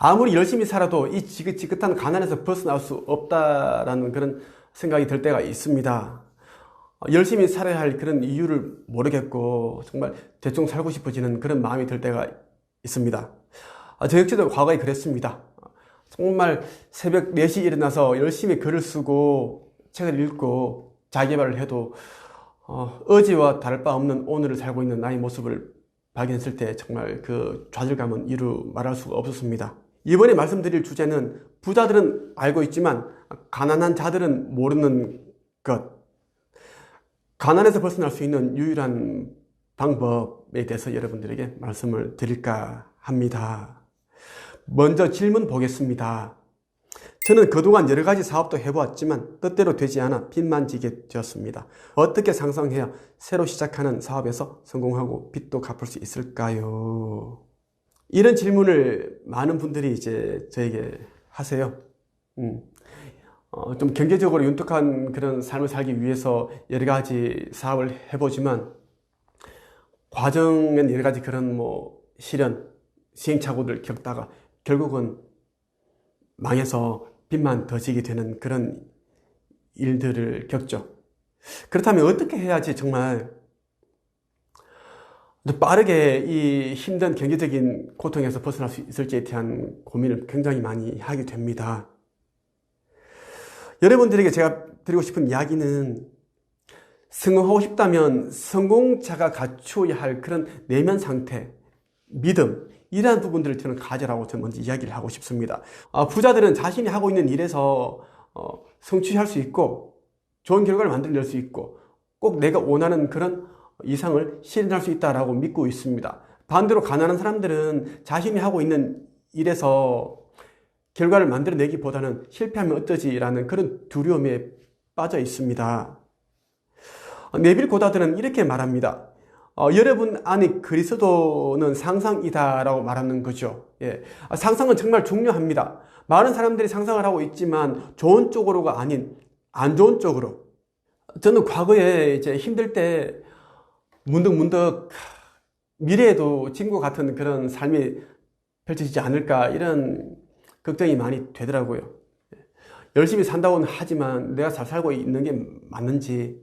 아무리 열심히 살아도 이 지긋지긋한 가난에서 벗어날 수 없다라는 그런 생각이 들 때가 있습니다. 열심히 살아야 할 그런 이유를 모르겠고 정말 대충 살고 싶어지는 그런 마음이 들 때가 있습니다. 저 역시도 과거에 그랬습니다. 정말 새벽 4시 일어나서 열심히 글을 쓰고 책을 읽고 자기개발을 해도 어제와 다를 바 없는 오늘을 살고 있는 나의 모습을 발견했을 때 정말 그 좌절감은 이루 말할 수가 없었습니다. 이번에 말씀드릴 주제는 부자들은 알고 있지만 가난한 자들은 모르는 것, 가난에서 벗어날 수 있는 유일한 방법에 대해서 여러분들에게 말씀을 드릴까 합니다. 먼저 질문 보겠습니다. 저는 그동안 여러 가지 사업도 해보았지만 뜻대로 되지 않아 빚만 지게 되었습니다. 어떻게 상상해야 새로 시작하는 사업에서 성공하고 빚도 갚을 수 있을까요? 이런 질문을 많은 분들이 이제 저에게 하세요. 좀 경제적으로 윤택한 그런 삶을 살기 위해서 여러 가지 사업을 해보지만 과정엔 여러 가지 그런 시련, 시행착오를 겪다가 결국은 망해서 빚만 더 지게 되는 그런 일들을 겪죠. 그렇다면 어떻게 해야지 정말 빠르게 이 힘든 경제적인 고통에서 벗어날 수 있을지에 대한 고민을 굉장히 많이 하게 됩니다. 여러분들에게 제가 드리고 싶은 이야기는 성공하고 싶다면 성공자가 갖추어야 할 그런 내면 상태, 믿음, 이러한 부분들을 저는 가져라고 저는 먼저 이야기를 하고 싶습니다. 부자들은 자신이 하고 있는 일에서 성취할 수 있고 좋은 결과를 만들어낼 수 있고 꼭 내가 원하는 그런 이상을 실현할 수 있다고 믿고 있습니다. 반대로 가난한 사람들은 자신이 하고 있는 일에서 결과를 만들어내기보다는 실패하면 어떠지라는 그런 두려움에 빠져 있습니다. 네빌 고다드는 이렇게 말합니다. 여러분 안에 그리스도는 상상이다라고 말하는 거죠. 상상은 정말 중요합니다. 많은 사람들이 상상을 하고 있지만 좋은 쪽으로가 아닌 안 좋은 쪽으로. 저는 과거에 이제 힘들 때 문득 미래에도 지금과 같은 그런 삶이 펼쳐지지 않을까 이런 걱정이 많이 되더라고요. 열심히 산다고는 하지만 내가 잘 살고 있는 게 맞는지,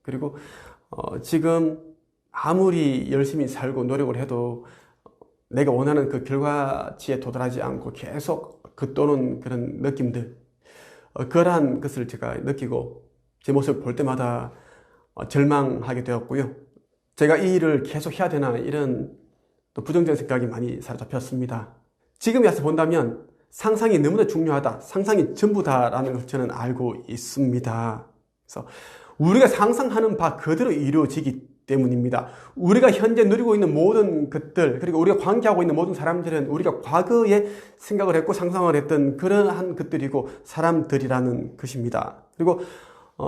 그리고 지금 아무리 열심히 살고 노력을 해도 내가 원하는 그 결과치에 도달하지 않고 계속 겉도는 그런 느낌들, 그러한 것을 제가 느끼고 제 모습을 볼 때마다 절망하게 되었고요. 제가 이 일을 계속 해야 되나 이런 또 부정적인 생각이 많이 사로잡혔습니다. 지금 와서 본다면 상상이 너무나 중요하다, 상상이 전부다라는 걸 저는 알고 있습니다. 그래서 우리가 상상하는 바 그대로 이루어지기 때문입니다. 우리가 현재 누리고 있는 모든 것들, 그리고 우리가 관계하고 있는 모든 사람들은 우리가 과거에 생각을 했고 상상을 했던 그러한 것들이고 사람들이라는 것입니다. 그리고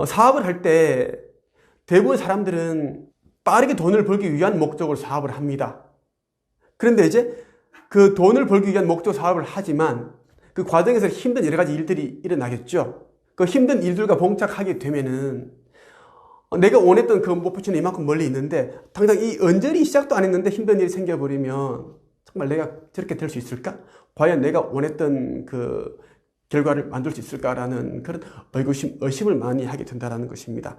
사업을 할 때 대부분 사람들은 빠르게 돈을 벌기 위한 목적으로 사업을 합니다. 그런데 이제 그 돈을 벌기 위한 목적 사업을 하지만 그 과정에서 힘든 여러 가지 일들이 일어나겠죠. 그 힘든 일들과 봉착하게 되면은 내가 원했던 그 목표치는 이만큼 멀리 있는데 당장 이 언저리 시작도 안 했는데 힘든 일이 생겨버리면 정말 내가 저렇게 될 수 있을까? 과연 내가 원했던 그 결과를 만들 수 있을까라는 그런 의심을 많이 하게 된다는 것입니다.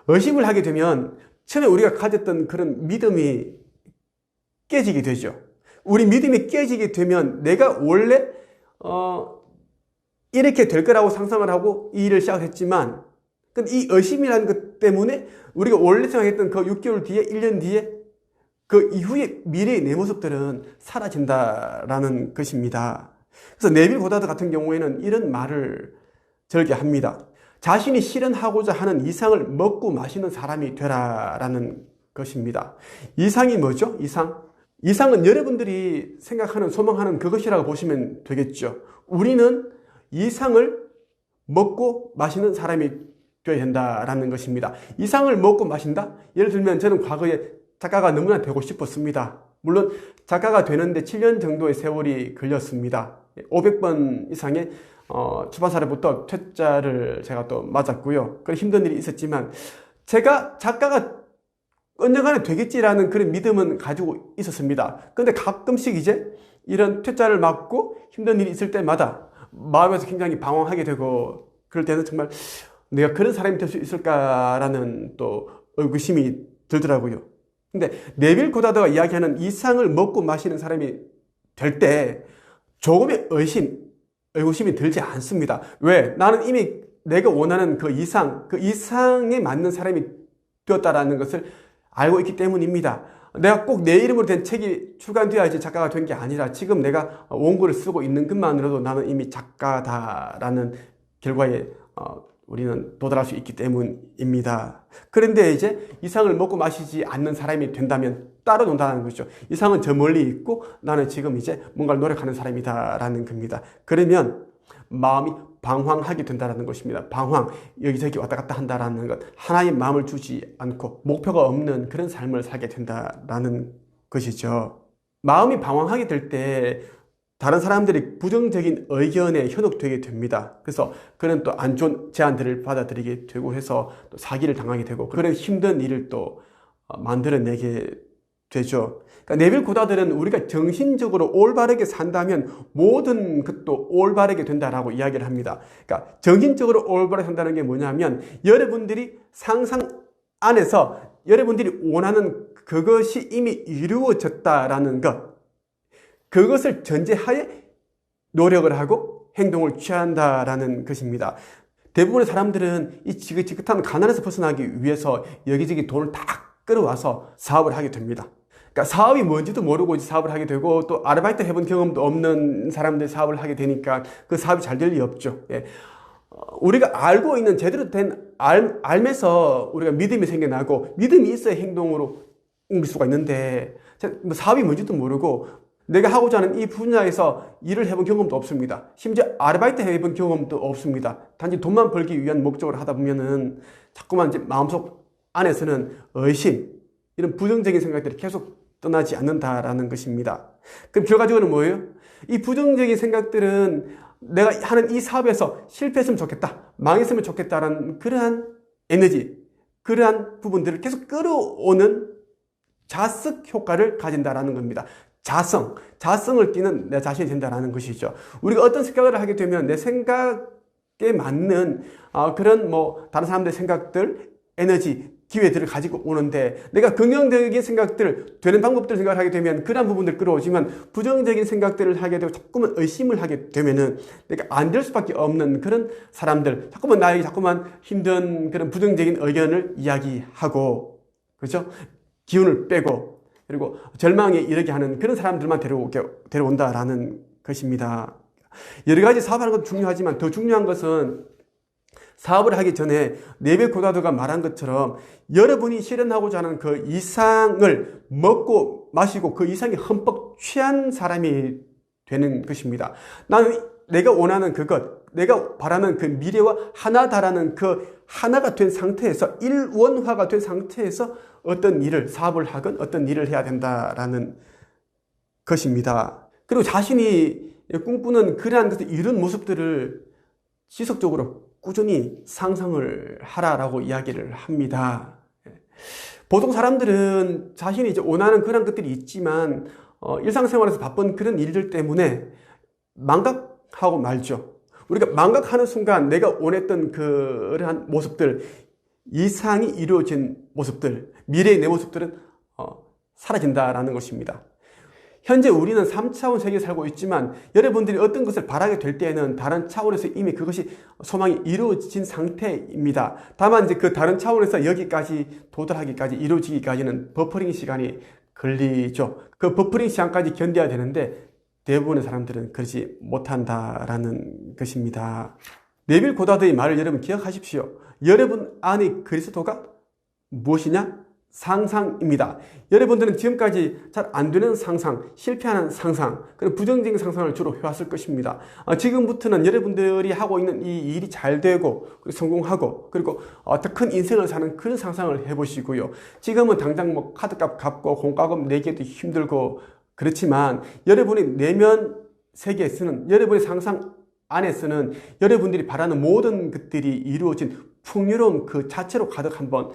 의심을 하게 되면 처음에 우리가 가졌던 그런 믿음이 깨지게 되죠. 우리 믿음이 깨지게 되면 내가 원래 이렇게 될 거라고 상상을 하고 이 일을 시작했지만 이 의심이라는 것 때문에 우리가 원래 생각했던 그 6개월 뒤에 1년 뒤에 그 이후의 미래의 내 모습들은 사라진다라는 것입니다. 그래서 네빌 고다드 같은 경우에는 이런 말을 절개 합니다. 자신이 실현하고자 하는 이상을 먹고 마시는 사람이 되라라는 것입니다. 이상이 뭐죠? 이상은 여러분들이 생각하는, 소망하는 그것이라고 보시면 되겠죠. 우리는 이상을 먹고 마시는 사람이 되어야 된다라는 것입니다. 이상을 먹고 마신다? 예를 들면 저는 과거에 작가가 너무나 되고 싶었습니다. 물론 작가가 되는데 7년 정도의 세월이 걸렸습니다. 500번 이상의 출판사로부터 퇴짜를 제가 또 맞았고요. 그런 힘든 일이 있었지만 제가 작가가 언젠가는 되겠지라는 그런 믿음은 가지고 있었습니다. 그런데 가끔씩 이제 이런 퇴짜를 맞고 힘든 일이 있을 때마다 마음에서 굉장히 방황하게 되고, 그럴 때는 정말 내가 그런 사람이 될 수 있을까라는 또 의구심이 들더라고요. 근데 네빌 고다드가 이야기하는 이상을 먹고 마시는 사람이 될 때 조금의 의구심이 들지 않습니다. 왜? 나는 이미 내가 원하는 그 이상에 맞는 사람이 되었다라는 것을 알고 있기 때문입니다. 내가 꼭 내 이름으로 된 책이 출간되어야지 작가가 된 게 아니라 지금 내가 원고를 쓰고 있는 것만으로도 나는 이미 작가다라는 결과에 우리는 도달할 수 있기 때문입니다. 그런데 이제 이상을 먹고 마시지 않는 사람이 된다면 따로 논다는 거죠. 이상은 저 멀리 있고 나는 지금 이제 뭔가를 노력하는 사람이다라는 겁니다. 그러면 마음이 방황하게 된다는 것입니다. 방황, 여기저기 왔다 갔다 한다라는 것, 하나의 마음을 주지 않고 목표가 없는 그런 삶을 살게 된다라는 것이죠. 마음이 방황하게 될 때 다른 사람들이 부정적인 의견에 현혹되게 됩니다. 그래서 그런 또 안 좋은 제안들을 받아들이게 되고 해서 또 사기를 당하게 되고 그런 힘든 일을 또 만들어내게 되죠. 그러니까 네빌 고다드는 우리가 정신적으로 올바르게 산다면 모든 것도 올바르게 된다라고 이야기를 합니다. 그러니까 정신적으로 올바르게 산다는 게 뭐냐면 여러분들이 상상 안에서 여러분들이 원하는 그것이 이미 이루어졌다라는 것, 그것을 전제하에 노력을 하고 행동을 취한다라는 것입니다. 대부분의 사람들은 이 지긋지긋한 가난에서 벗어나기 위해서 여기저기 돈을 다 끌어와서 사업을 하게 됩니다. 그러니까 사업이 뭔지도 모르고 사업을 하게 되고 또 아르바이트 해본 경험도 없는 사람들이 사업을 하게 되니까 그 사업이 잘 될 리 없죠. 예. 우리가 알고 있는 제대로 된 알면서 우리가 믿음이 생겨나고 믿음이 있어야 행동으로 옮길 수가 있는데 사업이 뭔지도 모르고 내가 하고자 하는 이 분야에서 일을 해본 경험도 없습니다. 심지어 아르바이트 해본 경험도 없습니다. 단지 돈만 벌기 위한 목적으로 하다 보면은 자꾸만 이제 마음속 안에서는 의심, 이런 부정적인 생각들이 계속 떠나지 않는다라는 것입니다. 그럼 결과적으로 뭐예요? 이 부정적인 생각들은 내가 하는 이 사업에서 실패했으면 좋겠다, 망했으면 좋겠다라는 그러한 에너지, 그러한 부분들을 계속 끌어오는 자석 효과를 가진다라는 겁니다. 자성을 띠는 내 자신이 된다는 것이죠. 우리가 어떤 생각을 하게 되면 내 생각에 맞는 그런 다른 사람들의 생각들, 에너지, 기회들을 가지고 오는데 내가 긍정적인 생각들, 되는 방법들을 생각을 하게 되면 그런 부분들 끌어오지만 부정적인 생각들을 하게 되고 자꾸만 의심을 하게 되면은 내가 안 될 수밖에 없는 그런 사람들, 나에게 자꾸만 힘든 그런 부정적인 의견을 이야기하고, 그렇죠? 기운을 빼고 그리고 절망에 이르게 하는 그런 사람들만 데려온다라는 것입니다. 여러 가지 사업하는 것도 중요하지만 더 중요한 것은 사업을 하기 전에 네빌 고다드가 말한 것처럼 여러분이 실현하고자 하는 그 이상을 먹고 마시고 그 이상에 흠뻑 취한 사람이 되는 것입니다. 나는 내가 원하는 그것, 내가 바라는 그 미래와 하나다라는 그 하나가 된 상태에서, 일원화가 된 상태에서 어떤 일을, 사업을 하건 어떤 일을 해야 된다라는 것입니다. 그리고 자신이 꿈꾸는 그러한 것을 이룬 모습들을 지속적으로 꾸준히 상상을 하라라고 이야기를 합니다. 보통 사람들은 자신이 이제 원하는 그런 것들이 있지만 일상생활에서 바쁜 그런 일들 때문에 망각하고 말죠. 우리가 망각하는 순간 내가 원했던 그러한 모습들, 이상이 이루어진 모습들, 미래의 내 모습들은 사라진다라는 것입니다. 현재 우리는 3차원 세계에 살고 있지만 여러분들이 어떤 것을 바라게 될 때에는 다른 차원에서 이미 그것이 소망이 이루어진 상태입니다. 다만 이제 그 다른 차원에서 여기까지 도달하기까지, 이루어지기까지는 버퍼링 시간이 걸리죠. 그 버퍼링 시간까지 견뎌야 되는데 대부분의 사람들은 그러지 못한다라는 것입니다. 네빌 고다드의 말을 여러분 기억하십시오. 여러분 안의 그리스도가 무엇이냐? 상상입니다. 여러분들은 지금까지 잘 안 되는 상상, 실패하는 상상, 그런 부정적인 상상을 주로 해왔을 것입니다. 지금부터는 여러분들이 하고 있는 이 일이 잘 되고 성공하고 그리고 더 큰 인생을 사는 그런 상상을 해보시고요. 지금은 당장 카드값 갚고 공과금 내기도 힘들고 그렇지만 여러분의 내면 세계에서는, 여러분의 상상 안에서는 여러분들이 바라는 모든 것들이 이루어진 풍요로움 그 자체로 가득 한번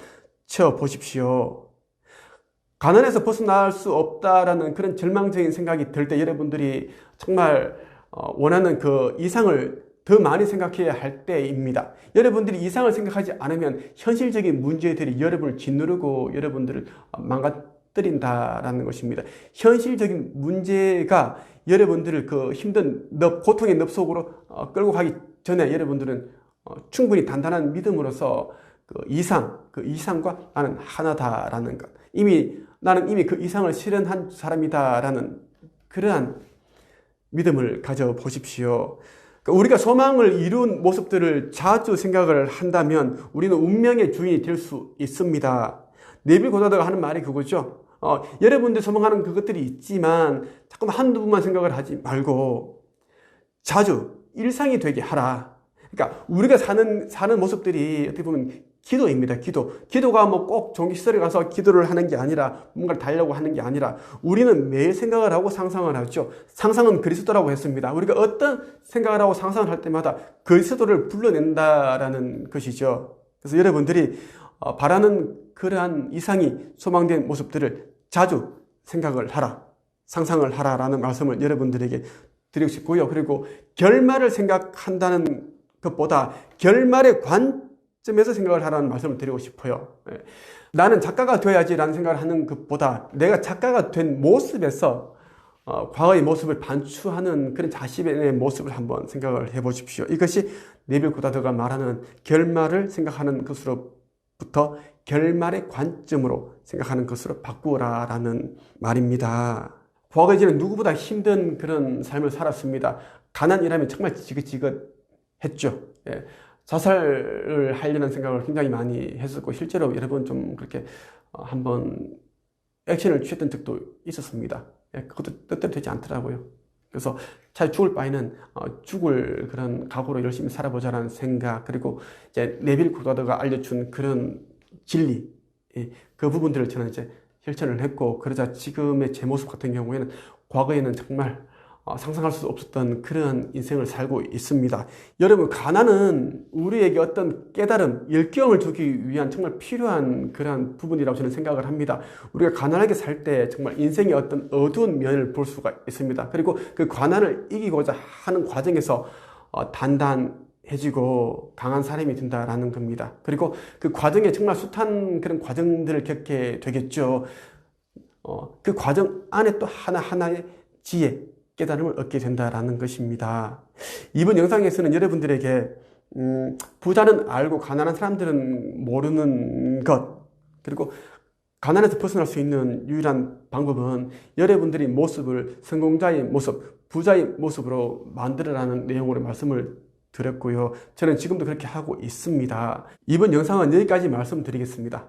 채워보십시오. 가난에서 벗어날 수 없다라는 그런 절망적인 생각이 들 때 여러분들이 정말 원하는 그 이상을 더 많이 생각해야 할 때입니다. 여러분들이 이상을 생각하지 않으면 현실적인 문제들이 여러분을 짓누르고 여러분들을 망가뜨린다라는 것입니다. 현실적인 문제가 여러분들을 그 힘든 고통의 늪속으로 끌고 가기 전에 여러분들은 충분히 단단한 믿음으로서 그 이상과 나는 하나다라는 것. 나는 이미 그 이상을 실현한 사람이다라는 그러한 믿음을 가져보십시오. 우리가 소망을 이룬 모습들을 자주 생각을 한다면 우리는 운명의 주인이 될 수 있습니다. 네빌 고다드가 하는 말이 그거죠. 여러분들 소망하는 그것들이 있지만 자꾸만 한두 번만 생각을 하지 말고 자주 일상이 되게 하라. 그러니까 우리가 사는 모습들이 어떻게 보면 기도입니다. 기도가 뭐 꼭 종교시설에 가서 기도를 하는 게 아니라 뭔가를 달려고 하는 게 아니라 우리는 매일 생각을 하고 상상을 하죠. 상상은 그리스도라고 했습니다. 우리가 어떤 생각을 하고 상상을 할 때마다 그리스도를 불러낸다라는 것이죠. 그래서 여러분들이 바라는 그러한 이상이 소망된 모습들을 자주 생각을 하라, 상상을 하라라는 말씀을 여러분들에게 드리고 싶고요. 그리고 결말을 생각한다는 것보다 결말의 관점에서 생각을 하라는 말씀을 드리고 싶어요. 나는 작가가 되어야지라는 생각을 하는 것보다 내가 작가가 된 모습에서 과거의 모습을 반추하는 그런 자신의 모습을 한번 생각을 해보십시오. 이것이 네빌 고다드가 말하는 결말을 생각하는 것으로부터 결말의 관점으로 생각하는 것으로 바꾸라라는 말입니다. 과거에 저는 누구보다 힘든 그런 삶을 살았습니다. 가난이라면 정말 지긋지긋했죠. 자살을 하려는 생각을 굉장히 많이 했었고 실제로 여러 번 좀 그렇게 한번 액션을 취했던 적도 있었습니다. 그것도 뜻대로 되지 않더라고요. 그래서 차라리 죽을 바에는 죽을 그런 각오로 열심히 살아보자라는 생각, 그리고 이제 네빌 고다드가 알려준 그런 진리, 그 부분들을 저는 이제 실천을 했고, 그러자 지금의 제 모습 같은 경우에는 과거에는 정말 상상할 수 없었던 그런 인생을 살고 있습니다. 여러분, 가난은 우리에게 어떤 깨달음, 일경을 주기 위한 정말 필요한 그런 부분이라고 저는 생각을 합니다. 우리가 가난하게 살 때 정말 인생의 어떤 어두운 면을 볼 수가 있습니다. 그리고 그 가난을 이기고자 하는 과정에서 단단해지고 강한 사람이 된다라는 겁니다. 그리고 그 과정에 정말 숱한 그런 과정들을 겪게 되겠죠. 그 과정 안에 또 하나하나의 지혜, 깨달음을 얻게 된다라는 것입니다. 이번 영상에서는 여러분들에게 부자는 알고 가난한 사람들은 모르는 것, 그리고 가난에서 벗어날 수 있는 유일한 방법은 여러분들의 모습을 성공자의 모습, 부자의 모습으로 만들어라는 내용으로 말씀을 드렸고요. 저는 지금도 그렇게 하고 있습니다. 이번 영상은 여기까지 말씀드리겠습니다.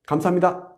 감사합니다.